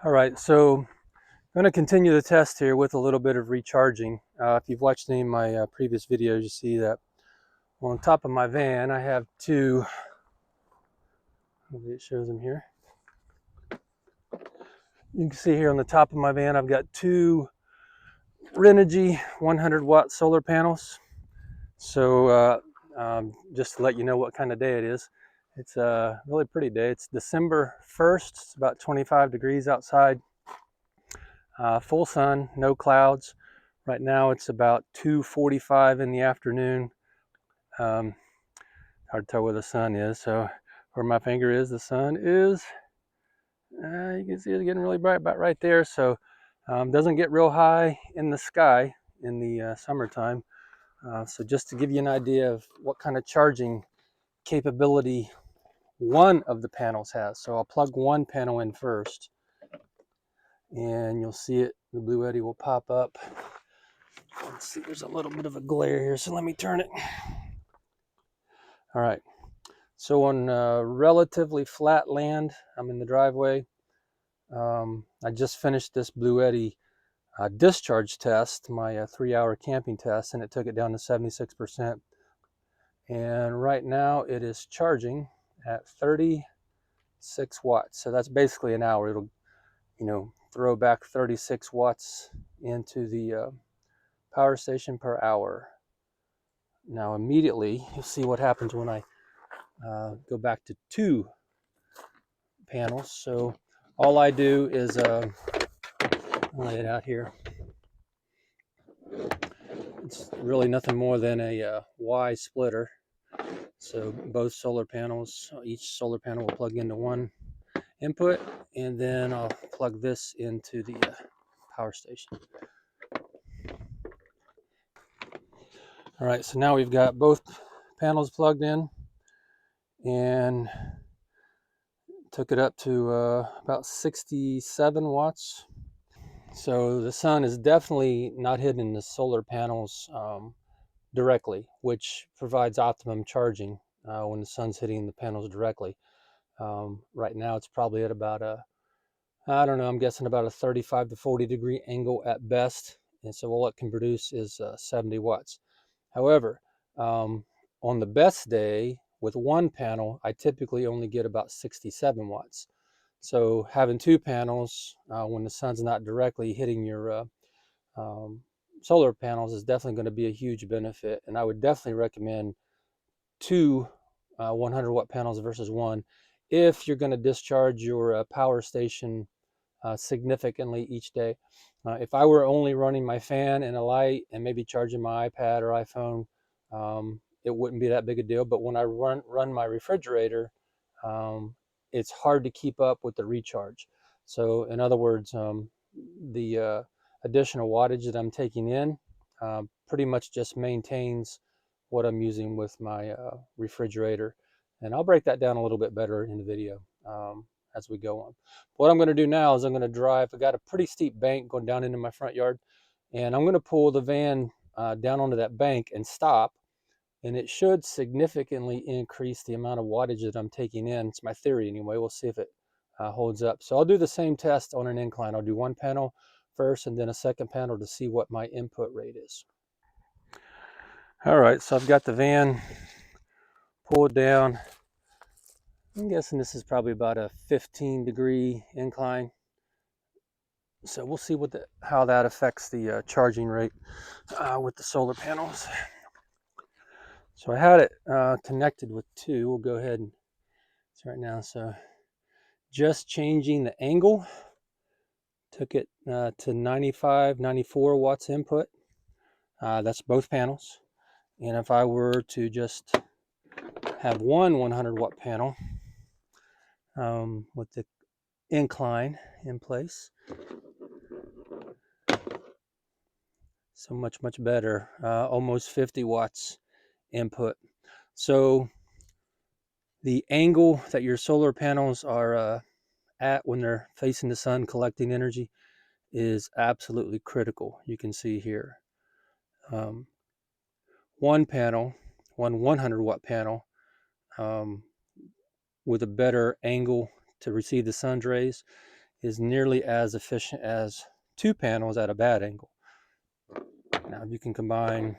All right, so I'm going to continue the test here with a little bit of recharging. If you've watched any of my previous videos, you see that on top of my van I have two, maybe it shows them here. You can see here on the top of my van I've got two Renogy 100 watt solar panels. So just to let you know what kind of day it is, it's a really pretty day. It's December 1st, it's about 25 degrees outside. Full sun, no clouds. Right now it's about 2:45 in the afternoon. Hard to tell where the sun is, so where my finger is, the sun is, you can see it's getting really bright about right there. So doesn't get real high in the sky in the summertime. So just to give you an idea of what kind of charging capability one of the panels has. So I'll plug one panel in first, and you'll see it, the blue eddy will pop up. Let's see, there's a little bit of a glare here, so let me turn it. All right, so on relatively flat land, I'm in the driveway. I just finished this blue eddy discharge test, my 3-hour camping test, and it took it down to 76%. And right now it is charging at 36 watts. So that's basically an hour. It'll, throw back 36 watts into the power station per hour. Now immediately you'll see what happens when I go back to two panels. So all I do is lay it out here. It's really nothing more than a Y splitter. So both solar panels, each solar panel will plug into one input, and then I'll plug this into the power station. All right, so now we've got both panels plugged in, and took it up to about 67 watts. So the sun is definitely not hitting the solar panels directly, which provides optimum charging when the sun's hitting the panels directly. Right now it's probably at about I don't know, I'm guessing about a 35 to 40 degree angle at best. And so all it can produce is 70 watts. However, on the best day with one panel, I typically only get about 67 watts. So having two panels when the sun's not directly hitting your solar panels is definitely going to be a huge benefit. And I would definitely recommend two 100 watt panels versus one if you're going to discharge your power station significantly each day. If I were only running my fan and a light and maybe charging my iPad or iPhone, it wouldn't be that big a deal. But when I run my refrigerator, it's hard to keep up with the recharge. So in other words, the additional wattage that I'm taking in pretty much just maintains what I'm using with my refrigerator. And I'll break that down a little bit better in the video as we go on. What I'm going to do now is I'm going to drive. I got a pretty steep bank going down into my front yard, and I'm going to pull the van down onto that bank and stop, and it should significantly increase the amount of wattage that I'm taking in. It's my theory anyway. We'll see if it holds up. So I'll do the same test on an incline. I'll do one panel first and then a second panel to see what my input rate is. All right, so I've got the van pulled down. I'm guessing this is probably about a 15 degree incline. So we'll see how that affects the charging rate with the solar panels. So I had it connected with two. We'll go ahead and it's right now. So just changing the angle took it to 95, 94 watts input. That's both panels. And if I were to just have one 100 watt panel with the incline in place, so much better, almost 50 watts input. So the angle that your solar panels are at when they're facing the sun collecting energy is absolutely critical. You can see here one panel, one 100 watt panel with a better angle to receive the sun's rays is nearly as efficient as 2 panels at a bad angle. Now if you can combine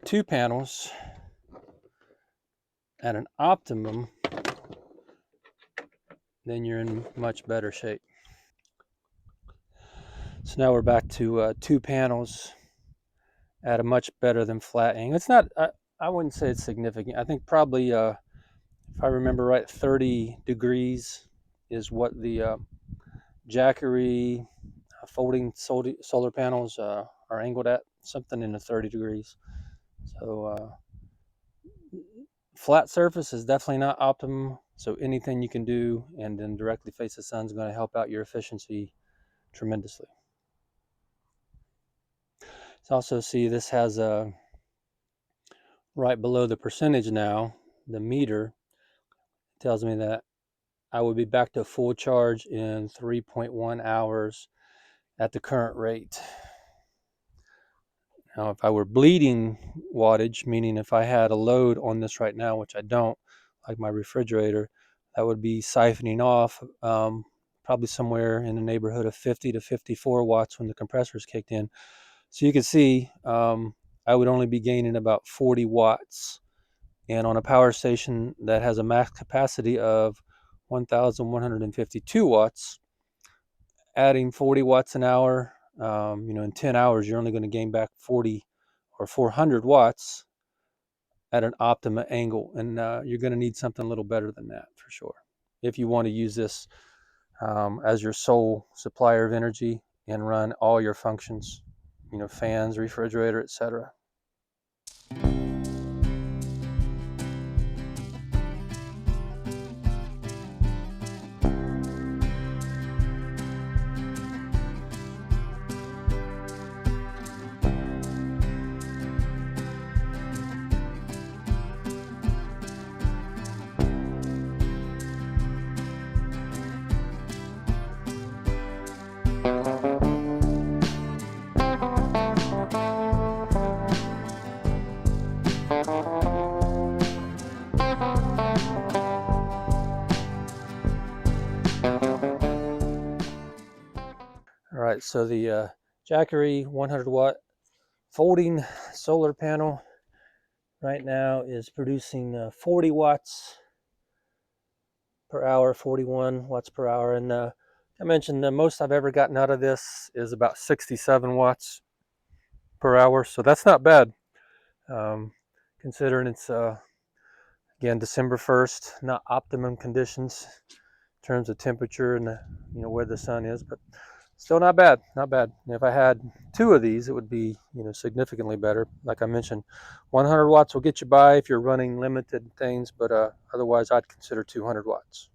2 panels at an optimum, then you're in much better shape. So now we're back to 2 panels at a much better than flat angle. It's not, I wouldn't say it's significant. I think probably, if I remember right, 30 degrees is what the Jackery folding solar panels are angled at, something in the 30 degrees. So flat surface is definitely not optimum. So anything you can do and then directly face the sun is going to help out your efficiency tremendously. So also see this has a right below the percentage now, the meter tells me that I would be back to full charge in 3.1 hours at the current rate. Now, if I were bleeding wattage, meaning if I had a load on this right now, which I don't, like my refrigerator, that would be siphoning off probably somewhere in the neighborhood of 50 to 54 watts when the compressors kicked in. So you can see I would only be gaining about 40 watts. And on a power station that has a max capacity of 1,152 watts, adding 40 watts an hour, in 10 hours, you're only going to gain back 40 or 400 watts at an optimum angle. And you're going to need something a little better than that for sure, if you want to use this as your sole supplier of energy and run all your functions, fans, refrigerator, etc. All right, so the Jackery 100 watt folding solar panel right now is producing 40 watts per hour, 41 watts per hour. And I mentioned the most I've ever gotten out of this is about 67 watts per hour. So that's not bad, considering it's, again, December 1st, not optimum conditions in terms of temperature and where the sun is, but still not bad, not bad. And if I had 2 of these, it would be significantly better. Like I mentioned, 100 watts will get you by if you're running limited things, but otherwise I'd consider 200 watts.